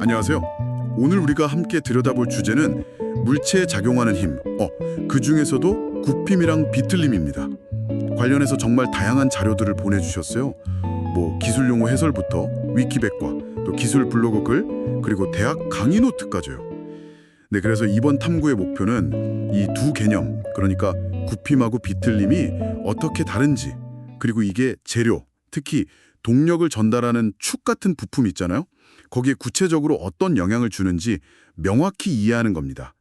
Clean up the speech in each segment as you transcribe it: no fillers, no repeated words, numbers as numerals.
안녕하세요. 오늘 우리가 함께 들여다볼 주제는 물체에 작용하는 힘, 그 중에서도 굽힘이랑 비틀림입니다. 관련해서 정말 다양한 자료들을 보내주셨어요. 뭐 기술 용어 해설부터 위키백과 또 기술 블로그 글, 그리고 대학 강의 노트까지요. 네, 그래서 이번 탐구의 목표는 이 두 개념, 그러니까 굽힘하고 비틀림이 어떻게 다른지, 그리고 이게 재료, 특히 동력을 전달하는 축 같은 부품 있잖아요. 거기에 구체적으로 어떤 영향을 주는지 명확히 이해하는 겁니다.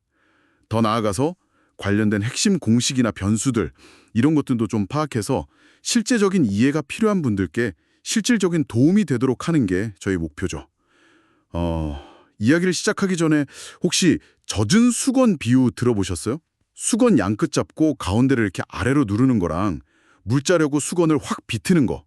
더 나아가서 관련된 핵심 공식이나 변수들, 이런 것들도 좀 파악해서 실제적인 이해가 필요한 분들께 실질적인 도움이 되도록 하는 게 저희 목표죠. 이야기를 시작하기 전에 혹시 젖은 수건 비유 들어보셨어요? 수건 양끝 잡고 가운데를 이렇게 아래로 누르는 거랑 물 자려고 수건을 확 비트는 거.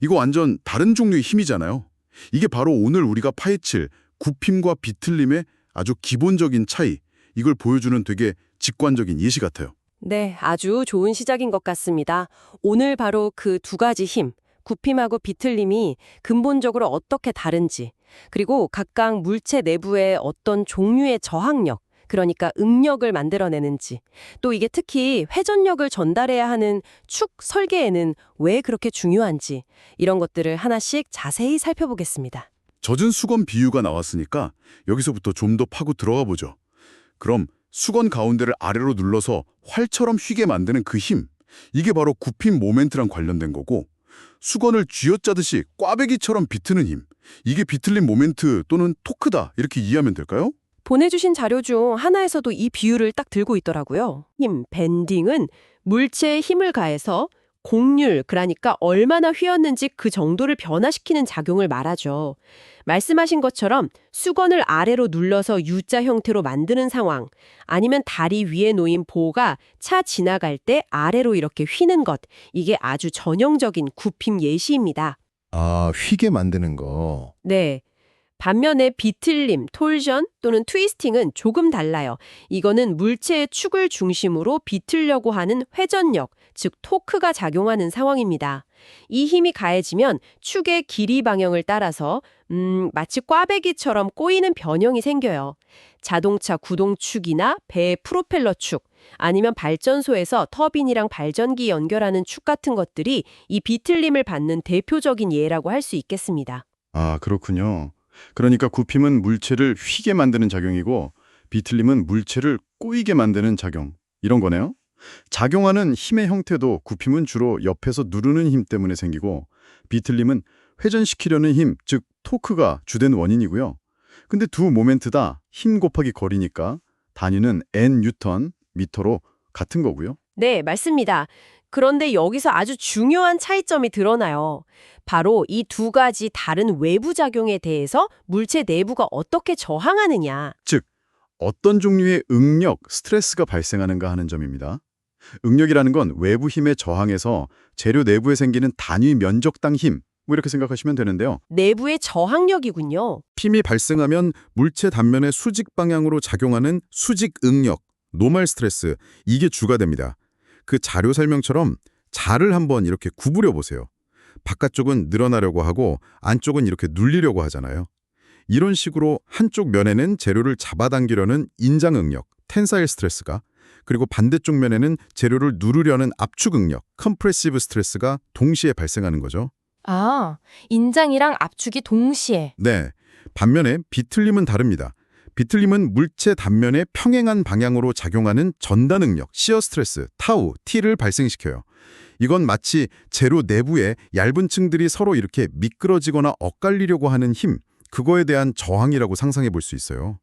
이거 완전 다른 종류의 힘이잖아요. 이게 바로 오늘 우리가 파헤칠 굽힘과 비틀림의 아주 기본적인 차이, 이걸 보여주는 되게 직관적인 예시 같아요. 네, 아주 좋은 시작인 것 같습니다. 오늘 바로 그 두 가지 힘, 굽힘하고 비틀림이 근본적으로 어떻게 다른지, 그리고 각각 물체 내부의 어떤 종류의 저항력, 그러니까 응력을 만들어내는지, 또 이게 특히 회전력을 전달해야 하는 축 설계에는 왜 그렇게 중요한지, 이런 것들을 하나씩 자세히 살펴보겠습니다. 젖은 수건 비유가 나왔으니까 여기서부터 좀 더 파고 들어가 보죠. 그럼 수건 가운데를 아래로 눌러서 활처럼 휘게 만드는 그 힘, 이게 바로 굽힘 모멘트랑 관련된 거고, 수건을 쥐어짜듯이 꽈배기처럼 비트는 힘, 이게 비틀림 모멘트 또는 토크다, 이렇게 이해하면 될까요? 보내주신 자료 중 하나에서도 이 비율을 딱 들고 있더라고요. 힘, 밴딩은 물체에 힘을 가해서 곡률, 그러니까 얼마나 휘었는지 그 정도를 변화시키는 작용을 말하죠. 말씀하신 것처럼 수건을 아래로 눌러서 U자 형태로 만드는 상황, 아니면 다리 위에 놓인 보가 차 지나갈 때 아래로 이렇게 휘는 것, 이게 아주 전형적인 굽힘 예시입니다. 아, 휘게 만드는 거. 네. 반면에 비틀림, 톨전 또는 트위스팅은 조금 달라요. 이거는 물체의 축을 중심으로 비틀려고 하는 회전력, 즉 토크가 작용하는 상황입니다. 이 힘이 가해지면 축의 길이 방향을 따라서 마치 꽈배기처럼 꼬이는 변형이 생겨요. 자동차 구동축이나 배의 프로펠러 축, 아니면 발전소에서 터빈이랑 발전기 연결하는 축 같은 것들이 이 비틀림을 받는 대표적인 예라고 할 수 있겠습니다. 아, 그렇군요. 그러니까 굽힘은 물체를 휘게 만드는 작용이고 비틀림은 물체를 꼬이게 만드는 작용, 이런 거네요. 작용하는 힘의 형태도 굽힘은 주로 옆에서 누르는 힘 때문에 생기고 비틀림은 회전시키려는 힘, 즉 토크가 주된 원인이고요. 근데 두 모멘트 다 힘 곱하기 거리니까 단위는 N뉴턴, 미터로 같은 거고요. 네, 맞습니다. 그런데 여기서 아주 중요한 차이점이 드러나요. 바로 이 두 가지 다른 외부 작용에 대해서 물체 내부가 어떻게 저항하느냐. 즉, 어떤 종류의 응력, 스트레스가 발생하는가 하는 점입니다. 응력이라는 건 외부 힘에 저항해서 재료 내부에 생기는 단위 면적당 힘, 뭐 이렇게 생각하시면 되는데요. 내부의 저항력이군요. 힘이 발생하면 물체 단면의 수직 방향으로 작용하는 수직 응력, 노멀 스트레스, 이게 주가 됩니다. 그 자료 설명처럼 자를 한번 이렇게 구부려 보세요. 바깥쪽은 늘어나려고 하고 안쪽은 이렇게 눌리려고 하잖아요. 이런 식으로 한쪽 면에는 재료를 잡아당기려는 인장 응력, 텐사일 스트레스가, 그리고 반대쪽 면에는 재료를 누르려는 압축 응력, 컴프레시브 스트레스가 동시에 발생하는 거죠. 아, 인장이랑 압축이 동시에. 네, 반면에 비틀림은 다릅니다. 비틀림은 물체 단면에 평행한 방향으로 작용하는 전단 응력, 시어 스트레스, 타우, T를 발생시켜요. 이건 마치 재료 내부에 얇은 층들이 서로 이렇게 미끄러지거나 엇갈리려고 하는 힘, 그거에 대한 저항이라고 상상해 볼 수 있어요.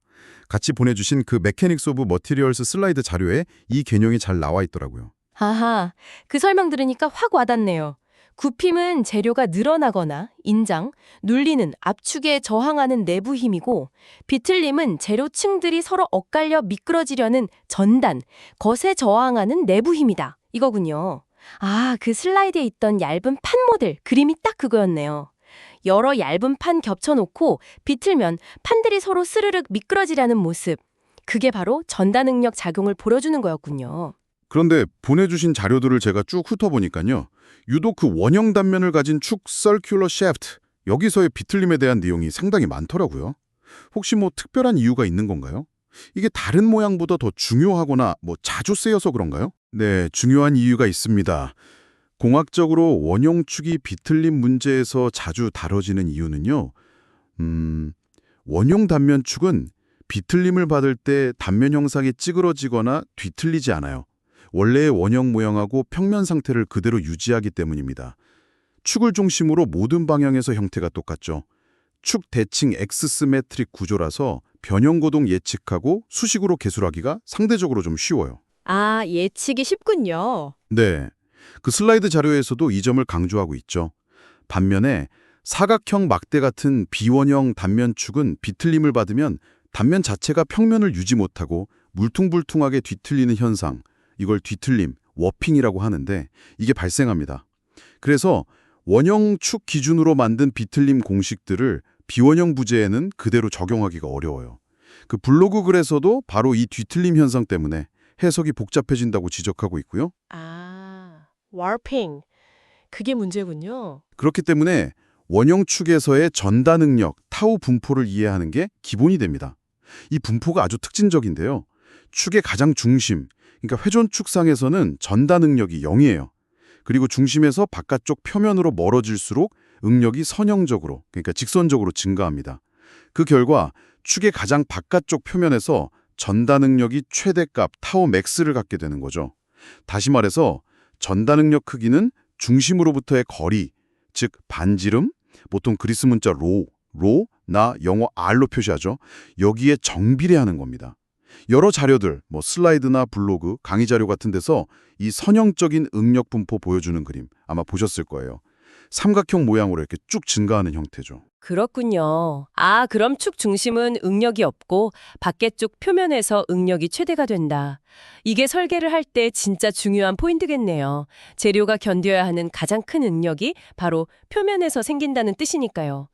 같이 보내주신 그 메케닉스 오브 머티리얼스 슬라이드 자료에 이 개념이 잘 나와 있더라고요. 아하, 그 설명 들으니까 확 와닿네요. 굽힘은 재료가 늘어나거나 인장, 눌리는 압축에 저항하는 내부 힘이고, 비틀림은 재료층들이 서로 엇갈려 미끄러지려는 전단, 것에 저항하는 내부 힘이다. 이거군요. 아, 그 슬라이드에 있던 얇은 판 모델, 그림이 딱 그거였네요. 여러 얇은 판 겹쳐놓고 비틀면 판들이 서로 스르륵 미끄러지려는 모습. 그게 바로 전단 응력 작용을 보여주는 거였군요. 그런데 보내주신 자료들을 제가 쭉 훑어보니까요. 유독 그 원형 단면을 가진 축 서큘러 샤프트, 여기서의 비틀림에 대한 내용이 상당히 많더라고요. 혹시 뭐 특별한 이유가 있는 건가요? 이게 다른 모양보다 더 중요하거나 뭐 자주 쓰여서 그런가요? 네, 중요한 이유가 있습니다. 공학적으로 원형축이 비틀림 문제에서 자주 다뤄지는 이유는요. 원형 단면축은 비틀림을 받을 때 단면 형상이 찌그러지거나 뒤틀리지 않아요. 원래의 원형 모양하고 평면 상태를 그대로 유지하기 때문입니다. 축을 중심으로 모든 방향에서 형태가 똑같죠. 축 대칭 X-시메트릭 구조라서 변형고동 예측하고 수식으로 계술하기가 상대적으로 좀 쉬워요. 아, 예측이 쉽군요. 네, 그 슬라이드 자료에서도 이 점을 강조하고 있죠. 반면에 사각형 막대 같은 비원형 단면축은 비틀림을 받으면 단면 자체가 평면을 유지 못하고 물퉁불퉁하게 뒤틀리는 현상, 이걸 뒤틀림, 워핑이라고 하는데 이게 발생합니다. 그래서 원형축 기준으로 만든 비틀림 공식들을 비원형 부재에는 그대로 적용하기가 어려워요. 그 블로그 글에서도 바로 이 뒤틀림 현상 때문에 해석이 복잡해진다고 지적하고 있고요. 아, warping. 그게 문제군요. 그렇기 때문에 원형축에서의 전다 능력, 타우 분포를 이해하는 게 기본이 됩니다. 이 분포가 아주 특징적인데요. 축의 가장 중심, 그러니까 회전축상에서는 전다 능력이 0이에요. 그리고 중심에서 바깥쪽 표면으로 멀어질수록 응력이 선형적으로, 그러니까 직선적으로 증가합니다. 그 결과 축의 가장 바깥쪽 표면에서 전다 능력이 최대값 타우 맥스를 갖게 되는 거죠. 다시 말해서 전다 능력 크기는 중심으로부터의 거리, 즉 반지름, 보통 그리스 문자 로, 나 영어 R로 표시하죠. 여기에 정비례하는 겁니다. 여러 자료들, 뭐 슬라이드나 블로그, 강의 자료 같은 데서 이 선형적인 응력 분포 보여주는 그림 아마 보셨을 거예요. 삼각형 모양으로 이렇게 쭉 증가하는 형태죠. 그렇군요. 아, 그럼 축 중심은 응력이 없고 밖쪽 표면에서 응력이 최대가 된다. 이게 설계를 할 때 진짜 중요한 포인트겠네요. 재료가 견뎌야 하는 가장 큰 응력이 바로 표면에서 생긴다는 뜻이니까요.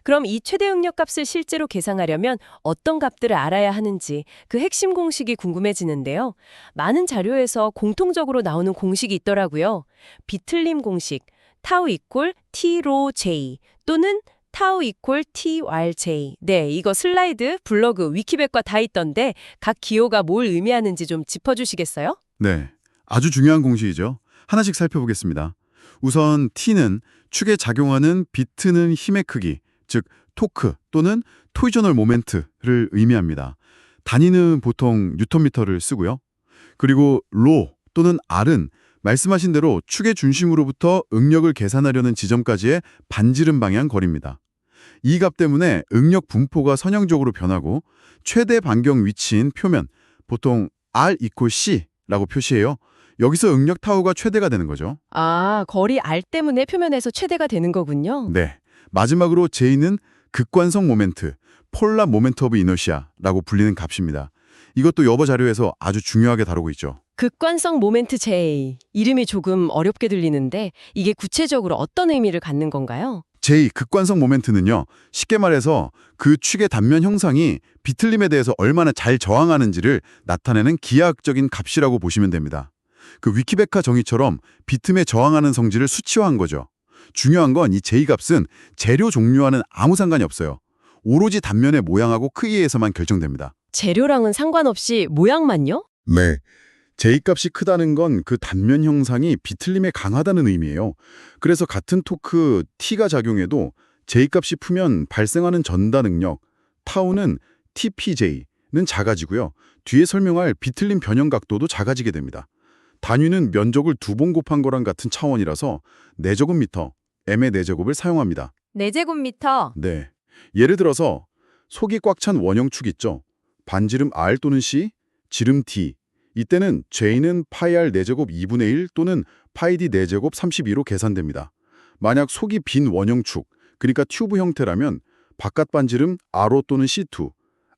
그럼 이 최대 응력 값을 실제로 계산하려면 어떤 값들을 알아야 하는지 그 핵심 공식이 궁금해지는데요. 많은 자료에서 공통적으로 나오는 공식이 있더라고요. 비틀림 공식, 타우 이퀄 T로 J 또는 타우 이퀄 TRJ. 네, 이거 슬라이드, 블로그, 위키백과 다 있던데 각 기호가 뭘 의미하는지 좀 짚어주시겠어요? 네, 아주 중요한 공식이죠. 하나씩 살펴보겠습니다. 우선 T는 축에 작용하는 비트는 힘의 크기, 즉 토크 또는 토이저널 모멘트를 의미합니다. 단위는 보통 뉴턴미터를 쓰고요. 그리고 로 또는 R은 말씀하신 대로 축의 중심으로부터 응력을 계산하려는 지점까지의 반지름 방향 거리입니다. 이 값 때문에 응력 분포가 선형적으로 변하고 최대 반경 위치인 표면, 보통 R equal C라고 표시해요. 여기서 응력 타우가 최대가 되는 거죠. 아, 거리 R 때문에 표면에서 최대가 되는 거군요. 네. 마지막으로 J는 극관성 모멘트, 폴라 모멘트 오브 이너시아라고 불리는 값입니다. 이것도 여러 자료에서 아주 중요하게 다루고 있죠. 극관성 모멘트 J. 이름이 조금 어렵게 들리는데 이게 구체적으로 어떤 의미를 갖는 건가요? J, 극관성 모멘트는요. 쉽게 말해서 그 축의 단면 형상이 비틀림에 대해서 얼마나 잘 저항하는지를 나타내는 기하학적인 값이라고 보시면 됩니다. 그 위키백화 정의처럼 비틈에 저항하는 성질을 수치화한 거죠. 중요한 건 이 J값은 재료 종류와는 아무 상관이 없어요. 오로지 단면의 모양하고 크기에서만 결정됩니다. 재료랑은 상관없이 모양만요? 네. J값이 크다는 건 그 단면 형상이 비틀림에 강하다는 의미예요. 그래서 같은 토크 T가 작용해도 J값이 크면 발생하는 전다 능력, 타우는 TPJ는 작아지고요. 뒤에 설명할 비틀림 변형 각도도 작아지게 됩니다. 단위는 면적을 2번 곱한 거랑 같은 차원이라서 내제곱미터, m의 내제곱을 사용합니다. 4제곱미터. 네. 예를 들어서 속이 꽉 찬 원형축 있죠. 반지름 R 또는 C, 지름 D. 이때는 J는 파이 R 4제곱 2분의 1 또는 파이 D 4제곱 32로 계산됩니다. 만약 속이 빈 원형축, 그러니까 튜브 형태라면 바깥 반지름 R5 또는 C2,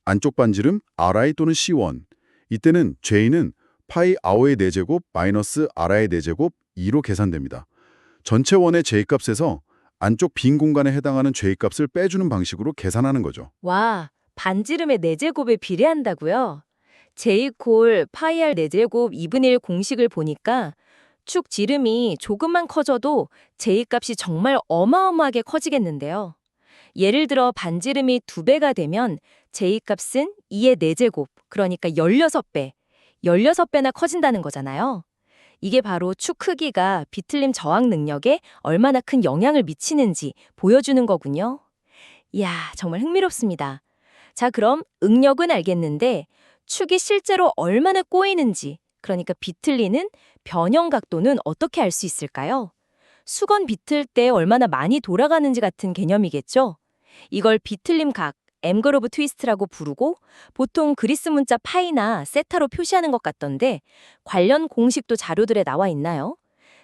안쪽 반지름 RI 또는 C1. 이때는 J는 파이 아오의 4제곱 마이너스 RI의 4제곱 2로 계산됩니다. 전체 원의 J값에서 안쪽 빈 공간에 해당하는 J값을 빼주는 방식으로 계산하는 거죠. 와, 반지름의 4제곱에 비례한다고요? J콜 파이 R 4제곱 2분의 1 공식을 보니까 축 지름이 조금만 커져도 J값이 정말 어마어마하게 커지겠는데요. 예를 들어 반지름이 2배가 되면 J값은 2의 4제곱, 그러니까 16배, 16배나 커진다는 거잖아요. 이게 바로 축 크기가 비틀림 저항 능력에 얼마나 큰 영향을 미치는지 보여주는 거군요. 이야, 정말 흥미롭습니다. 자, 그럼 응력은 알겠는데 축이 실제로 얼마나 꼬이는지, 그러니까 비틀리는 변형 각도는 어떻게 알 수 있을까요? 수건 비틀 때 얼마나 많이 돌아가는지 같은 개념이겠죠? 이걸 비틀림 각, 엠그로브 트위스트라고 부르고 보통 그리스 문자 파이나 세타로 표시하는 것 같던데 관련 공식도 자료들에 나와 있나요?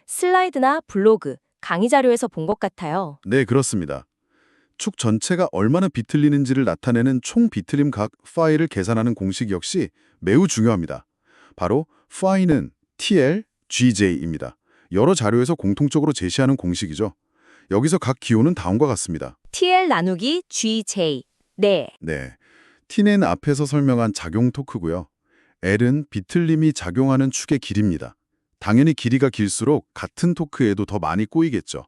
슬라이드나 블로그, 강의 자료에서 본 것 같아요. 네, 그렇습니다. 축 전체가 얼마나 비틀리는지를 나타내는 총 비틀림 각 파이를 계산하는 공식 역시 매우 중요합니다. 바로 파이는 TL, GJ입니다. 여러 자료에서 공통적으로 제시하는 공식이죠. 여기서 각 기호는 다음과 같습니다. TL 나누기 GJ. 네. 네, T는 앞에서 설명한 작용 토크고요. L은 비틀림이 작용하는 축의 길이입니다. 당연히 길이가 길수록 같은 토크에도 더 많이 꼬이겠죠.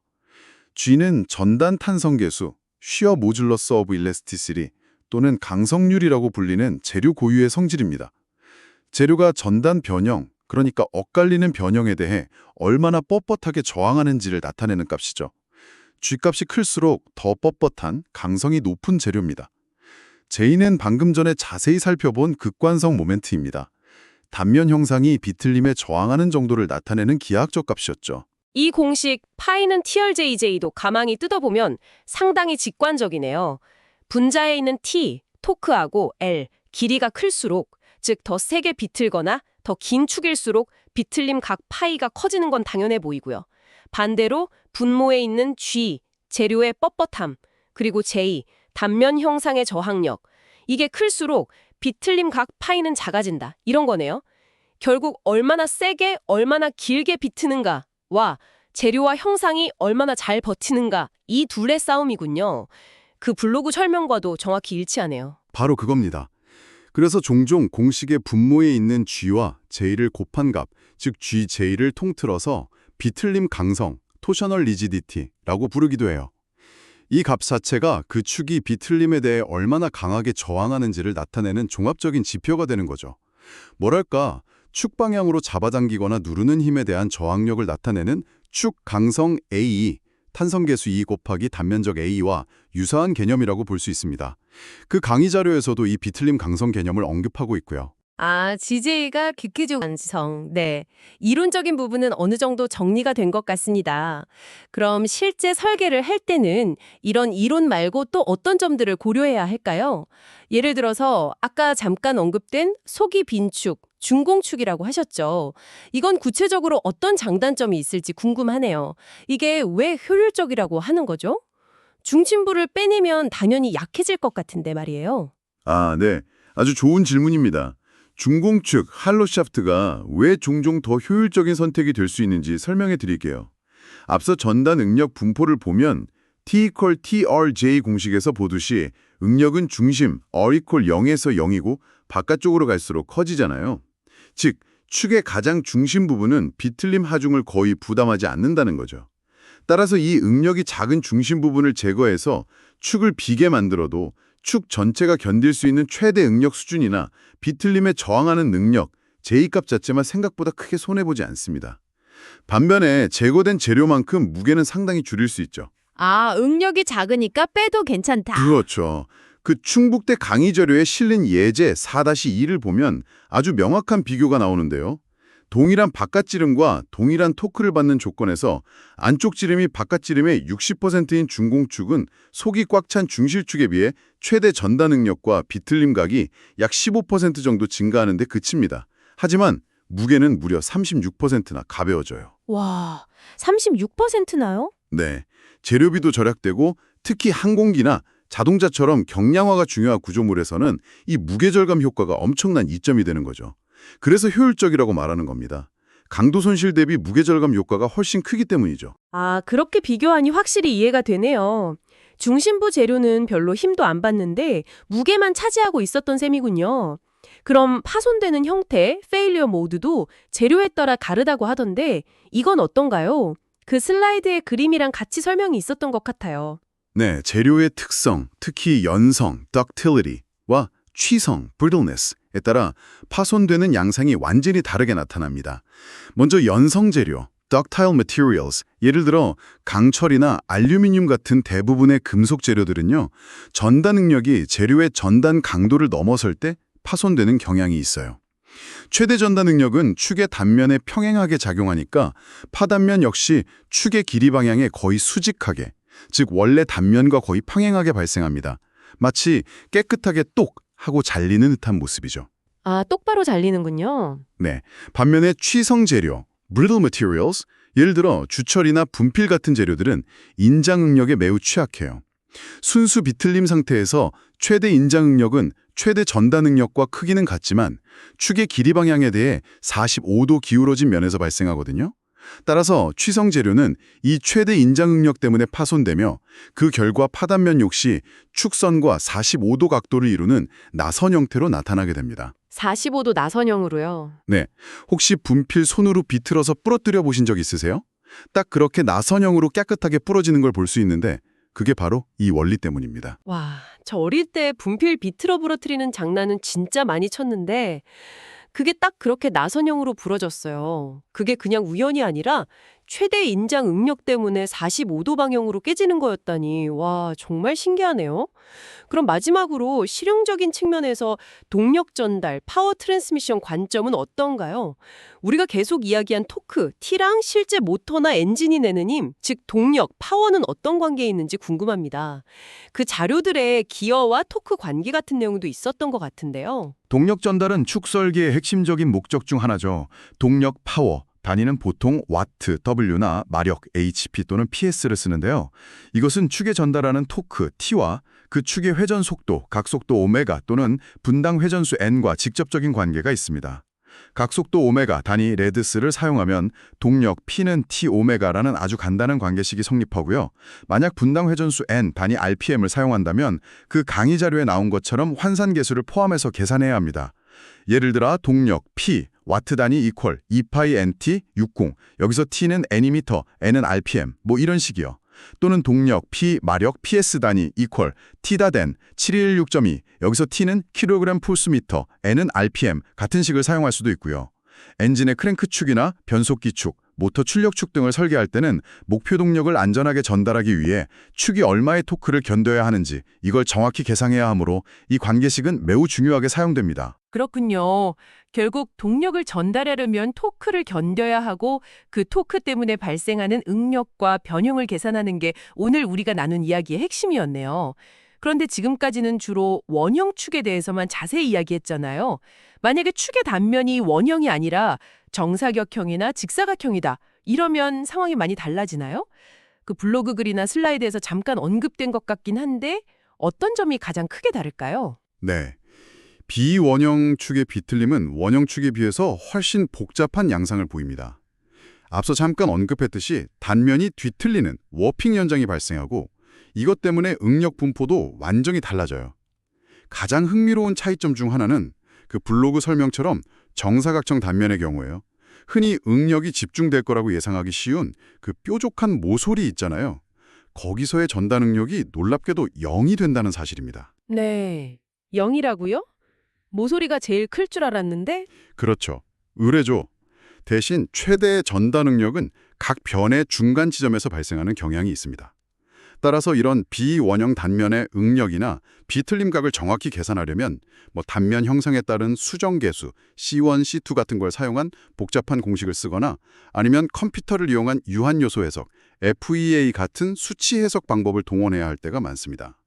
G는 전단 탄성 계수, 쉬어 모듈러스 오브 일레스티시티 또는 강성률이라고 불리는 재료 고유의 성질입니다. 재료가 전단 변형, 그러니까 엇갈리는 변형에 대해 얼마나 뻣뻣하게 저항하는지를 나타내는 값이죠. G값이 클수록 더 뻣뻣한 강성이 높은 재료입니다. J는 방금 전에 자세히 살펴본 극관성 모멘트입니다. 단면 형상이 비틀림에 저항하는 정도를 나타내는 기하학적 값이었죠. 이 공식 파이는 TRJJ도 가만히 뜯어보면 상당히 직관적이네요. 분자에 있는 T, 토크하고 L, 길이가 클수록, 즉 더 세게 비틀거나 더 긴 축일수록 비틀림 각 파이가 커지는 건 당연해 보이고요. 반대로 분모에 있는 G, 재료의 뻣뻣함, 그리고 J, 단면 형상의 저항력, 이게 클수록 비틀림 각 파이는 작아진다. 이런 거네요. 결국 얼마나 세게, 얼마나 길게 비트는가와 재료와 형상이 얼마나 잘 버티는가, 이 둘의 싸움이군요. 그 블로그 설명과도 정확히 일치하네요. 바로 그겁니다. 그래서 종종 공식의 분모에 있는 G와 J를 곱한 값, 즉 GJ를 통틀어서 비틀림 강성, 토셔널 리지디티라고 부르기도 해요. 이 값 자체가 그 축이 비틀림에 대해 얼마나 강하게 저항하는지를 나타내는 종합적인 지표가 되는 거죠. 뭐랄까, 축 방향으로 잡아당기거나 누르는 힘에 대한 저항력을 나타내는 축 강성 AE, 탄성계수 2 곱하기 단면적 A와 유사한 개념이라고 볼 수 있습니다. 그 강의 자료에서도 이 비틀림 강성 개념을 언급하고 있고요. 아, GJ가 기계적 완성. 네. 이론적인 부분은 어느 정도 정리가 된 것 같습니다. 그럼 실제 설계를 할 때는 이런 이론 말고 또 어떤 점들을 고려해야 할까요? 예를 들어서 아까 잠깐 언급된 속이 빈축, 중공축이라고 하셨죠. 이건 구체적으로 어떤 장단점이 있을지 궁금하네요. 이게 왜 효율적이라고 하는 거죠? 중심부를 빼내면 당연히 약해질 것 같은데 말이에요. 아, 네. 아주 좋은 질문입니다. 중공축, 할로 샤프트가 왜 종종 더 효율적인 선택이 될 수 있는지 설명해 드릴게요. 앞서 전단 응력 분포를 보면 T=TRJ 공식에서 보듯이 응력은 중심 R=0에서 0이고 바깥쪽으로 갈수록 커지잖아요. 즉, 축의 가장 중심 부분은 비틀림 하중을 거의 부담하지 않는다는 거죠. 따라서 이 응력이 작은 중심 부분을 제거해서 축을 비게 만들어도 축 전체가 견딜 수 있는 최대 응력 수준이나 비틀림에 저항하는 능력, J값 자체만 생각보다 크게 손해보지 않습니다. 반면에 제거된 재료만큼 무게는 상당히 줄일 수 있죠. 아, 응력이 작으니까 빼도 괜찮다. 그렇죠. 그 충북대 강의 자료에 실린 예제 4-2를 보면 아주 명확한 비교가 나오는데요. 동일한 바깥지름과 동일한 토크를 받는 조건에서 안쪽 지름이 바깥 지름의 60%인 중공축은 속이 꽉 찬 중실축에 비해 최대 전단 응력과 비틀림 각이 약 15% 정도 증가하는 데 그칩니다. 하지만 무게는 무려 36%나 가벼워져요. 와, 36%나요? 네, 재료비도 절약되고 특히 항공기나 자동차처럼 경량화가 중요한 구조물에서는 이 무게 절감 효과가 엄청난 이점이 되는 거죠. 그래서 효율적이라고 말하는 겁니다. 강도 손실 대비 무게 절감 효과가 훨씬 크기 때문이죠. 아, 그렇게 비교하니 확실히 이해가 되네요. 중심부 재료는 별로 힘도 안 받는데 무게만 차지하고 있었던 셈이군요. 그럼 파손되는 형태, 페일리어 모드도 재료에 따라 다르다고 하던데 이건 어떤가요? 그 슬라이드의 그림이랑 같이 설명이 있었던 것 같아요. 네, 재료의 특성, 특히 연성, ductility와 취성, brittleness에 따라 파손되는 양상이 완전히 다르게 나타납니다. 먼저 연성 재료, ductile materials, 예를 들어 강철이나 알루미늄 같은 대부분의 금속 재료들은요, 전단 능력이 재료의 전단 강도를 넘어설 때 파손되는 경향이 있어요. 최대 전단 능력은 축의 단면에 평행하게 작용하니까 파단면 역시 축의 길이 방향에 거의 수직하게, 즉 원래 단면과 거의 평행하게 발생합니다. 마치 깨끗하게 똑 하고 잘리는 듯한 모습이죠. 아, 똑바로 잘리는군요. 네, 반면에 취성 재료, brittle materials, 예를 들어 주철이나 분필 같은 재료들은 인장 응력에 매우 취약해요. 순수 비틀림 상태에서 최대 인장 응력은 최대 전단 응력과 크기는 같지만 축의 길이 방향에 대해 45도 기울어진 면에서 발생하거든요. 따라서 취성 재료는 이 최대 인장 응력 때문에 파손되며 그 결과 파단면 역시 축선과 45도 각도를 이루는 나선 형태로 나타나게 됩니다. 45도 나선형으로요. 네, 혹시 분필 손으로 비틀어서 부러뜨려 보신 적 있으세요? 딱 그렇게 나선형으로 깨끗하게 부러지는 걸 볼 수 있는데 그게 바로 이 원리 때문입니다. 와, 저 어릴 때 분필 비틀어 부러뜨리는 장난은 진짜 많이 쳤는데 그게 딱 그렇게 나선형으로 부러졌어요. 그게 그냥 우연이 아니라 최대 인장 응력 때문에 45도 방향으로 깨지는 거였다니. 와, 정말 신기하네요. 그럼 마지막으로 실용적인 측면에서 동력 전달, 파워 트랜스미션 관점은 어떤가요? 우리가 계속 이야기한 토크, T랑 실제 모터나 엔진이 내는 힘, 즉 동력, 파워는 어떤 관계에 있는지 궁금합니다. 그 자료들에 기어와 토크 관계 같은 내용도 있었던 것 같은데요. 동력 전달은 축 설계의 핵심적인 목적 중 하나죠. 동력 파워, 단위는 보통 와트, W나 마력, HP 또는 PS를 쓰는데요. 이것은 축에 전달하는 토크, T와 그 축의 회전 속도, 각속도 오메가 또는 분당 회전수 N과 직접적인 관계가 있습니다. 각속도 오메가 단위 레드스를 사용하면 동력 P는 T 오메가라는 아주 간단한 관계식이 성립하고요. 만약 분당 회전수 N 단위 RPM을 사용한다면 그 강의 자료에 나온 것처럼 환산 계수를 포함해서 계산해야 합니다. 예를 들어 동력 P 와트 단위 이퀄 2파이 NT 60 여기서 T는 N이미터, N은 RPM 뭐 이런 식이요. 또는 동력 P 마력 PS 단위 이퀄 T다된 716.2 여기서 T는 킬로그램 폴스미터, N은 RPM 같은 식을 사용할 수도 있고요. 엔진의 크랭크축이나 변속기축, 모터 출력축 등을 설계할 때는 목표 동력을 안전하게 전달하기 위해 축이 얼마의 토크를 견뎌야 하는지 이걸 정확히 계산해야 하므로 이 관계식은 매우 중요하게 사용됩니다. 그렇군요. 결국 동력을 전달하려면 토크를 견뎌야 하고 그 토크 때문에 발생하는 응력과 변형을 계산하는 게 오늘 우리가 나눈 이야기의 핵심이었네요. 그런데 지금까지는 주로 원형 축에 대해서만 자세히 이야기했잖아요. 만약에 축의 단면이 원형이 아니라 정사각형이나 직사각형이다. 이러면 상황이 많이 달라지나요? 그 블로그 글이나 슬라이드에서 잠깐 언급된 것 같긴 한데 어떤 점이 가장 크게 다를까요? 네, 비원형 축의 비틀림은 원형 축에 비해서 훨씬 복잡한 양상을 보입니다. 앞서 잠깐 언급했듯이 단면이 뒤틀리는 워핑 현상이 발생하고 이것 때문에 응력 분포도 완전히 달라져요. 가장 흥미로운 차이점 중 하나는 그 블로그 설명처럼 정사각형 단면의 경우에요. 흔히 응력이 집중될 거라고 예상하기 쉬운 그 뾰족한 모서리 있잖아요. 거기서의 전단 응력이 놀랍게도 0이 된다는 사실입니다. 네. 0이라고요? 모서리가 제일 클 줄 알았는데? 그렇죠. 의뢰죠. 대신 최대 전단 응력은 각 변의 중간 지점에서 발생하는 경향이 있습니다. 따라서 이런 비원형 단면의 응력이나 비틀림각을 정확히 계산하려면 단면 형상에 따른 수정계수 C1, C2 같은 걸 사용한 복잡한 공식을 쓰거나 아니면 컴퓨터를 이용한 유한요소 해석 FEA 같은 수치 해석 방법을 동원해야 할 때가 많습니다.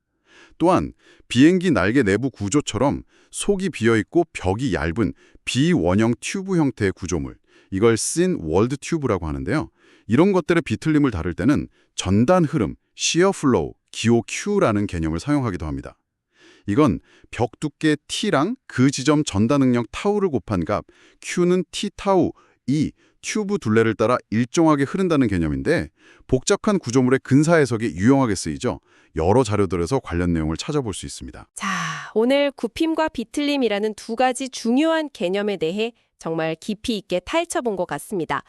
또한 비행기 날개 내부 구조처럼 속이 비어있고 벽이 얇은 비원형 튜브 형태의 구조물, 이걸 씬 월드 튜브라고 하는데요. 이런 것들의 비틀림을 다룰 때는 전단 흐름, shear flow, 기호 Q라는 개념을 사용하기도 합니다. 이건 벽 두께 T랑 그 지점 전단 응력 타우를 곱한 값, Q는 T 타우, 이 튜브 둘레를 따라 일정하게 흐른다는 개념인데 복잡한 구조물의 근사 해석이 유용하게 쓰이죠. 여러 자료들에서 관련 내용을 찾아볼 수 있습니다. 자, 오늘 굽힘과 비틀림이라는 두 가지 중요한 개념에 대해 정말 깊이 있게 파헤쳐본 것 같습니다.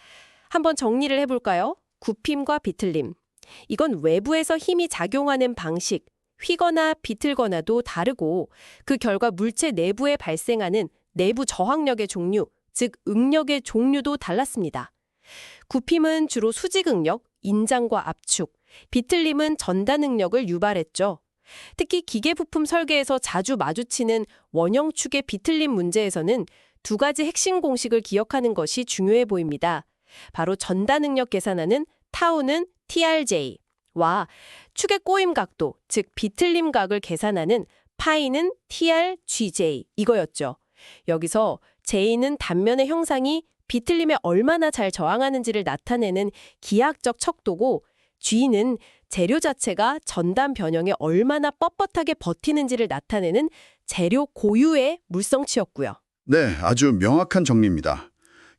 한번 정리를 해볼까요? 굽힘과 비틀림. 이건 외부에서 힘이 작용하는 방식, 휘거나 비틀거나도 다르고 그 결과 물체 내부에 발생하는 내부 저항력의 종류, 즉 응력의 종류도 달랐습니다. 굽힘은 주로 수직 응력, 인장과 압축, 비틀림은 전단 응력을 유발했죠. 특히 기계 부품 설계에서 자주 마주치는 원형축의 비틀림 문제에서는 두 가지 핵심 공식을 기억하는 것이 중요해 보입니다. 바로 전단 응력 계산하는 타우는 TRJ와 축의 꼬임 각도, 즉 비틀림 각을 계산하는 파이는 TRGJ 이거였죠. 여기서 J는 단면의 형상이 비틀림에 얼마나 잘 저항하는지를 나타내는 기하학적 척도고 G는 재료 자체가 전단 변형에 얼마나 뻣뻣하게 버티는지를 나타내는 재료 고유의 물성치였고요. 네, 아주 명확한 정리입니다.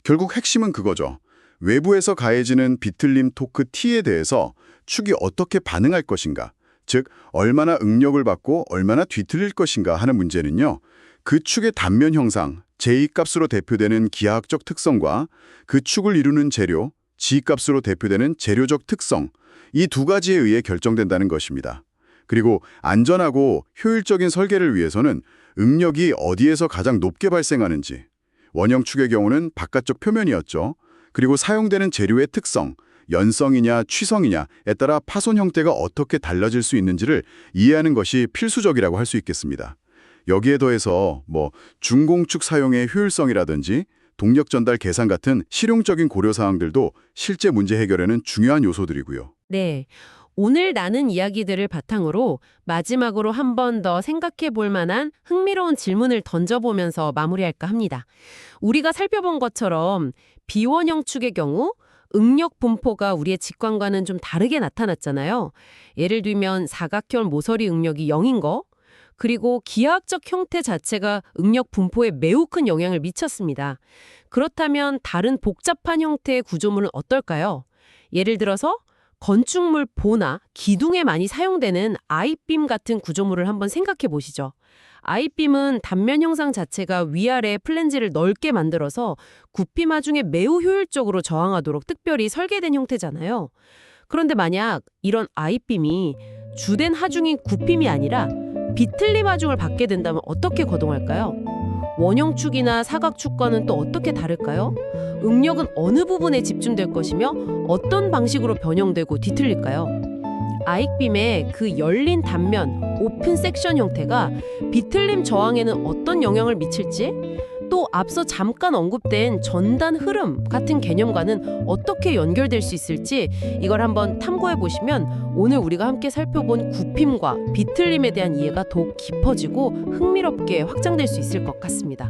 결국 핵심은 그거죠. 외부에서 가해지는 비틀림 토크 T에 대해서 축이 어떻게 반응할 것인가, 즉 얼마나 응력을 받고 얼마나 뒤틀릴 것인가 하는 문제는요. 그 축의 단면 형상, J값으로 대표되는 기하학적 특성과 그 축을 이루는 재료, G값으로 대표되는 재료적 특성, 이 두 가지에 의해 결정된다는 것입니다. 그리고 안전하고 효율적인 설계를 위해서는 응력이 어디에서 가장 높게 발생하는지, 원형축의 경우는 바깥쪽 표면이었죠. 그리고 사용되는 재료의 특성, 연성이냐 취성이냐에 따라 파손 형태가 어떻게 달라질 수 있는지를 이해하는 것이 필수적이라고 할 수 있겠습니다. 여기에 더해서 중공축 사용의 효율성이라든지 동력 전달 계산 같은 실용적인 고려사항들도 실제 문제 해결에는 중요한 요소들이고요. 네. 오늘 나눈 이야기들을 바탕으로 마지막으로 한 번 더 생각해 볼 만한 흥미로운 질문을 던져보면서 마무리할까 합니다. 우리가 살펴본 것처럼 비원형 축의 경우 응력 분포가 우리의 직관과는 좀 다르게 나타났잖아요. 예를 들면 사각형 모서리 응력이 0인 거, 그리고 기하학적 형태 자체가 응력 분포에 매우 큰 영향을 미쳤습니다. 그렇다면 다른 복잡한 형태의 구조물은 어떨까요? 예를 들어서 건축물 보나 기둥에 많이 사용되는 아이빔 같은 구조물을 한번 생각해 보시죠. 아이빔은 단면 형상 자체가 위아래 플랜지를 넓게 만들어서 굽힘 하중에 매우 효율적으로 저항하도록 특별히 설계된 형태잖아요. 그런데 만약 이런 아이빔이 주된 하중인 굽힘이 아니라 비틀림 하중을 받게 된다면 어떻게 거동할까요? 원형축이나 사각축과는 또 어떻게 다를까요? 응력은 어느 부분에 집중될 것이며 어떤 방식으로 변형되고 뒤틀릴까요? 아이빔의 그 열린 단면, 오픈 섹션 형태가 비틀림 저항에는 어떤 영향을 미칠지, 또 앞서 잠깐 언급된 전단 흐름 같은 개념과는 어떻게 연결될 수 있을지 이걸 한번 탐구해 보시면 오늘 우리가 함께 살펴본 굽힘과 비틀림에 대한 이해가 더욱 깊어지고 흥미롭게 확장될 수 있을 것 같습니다.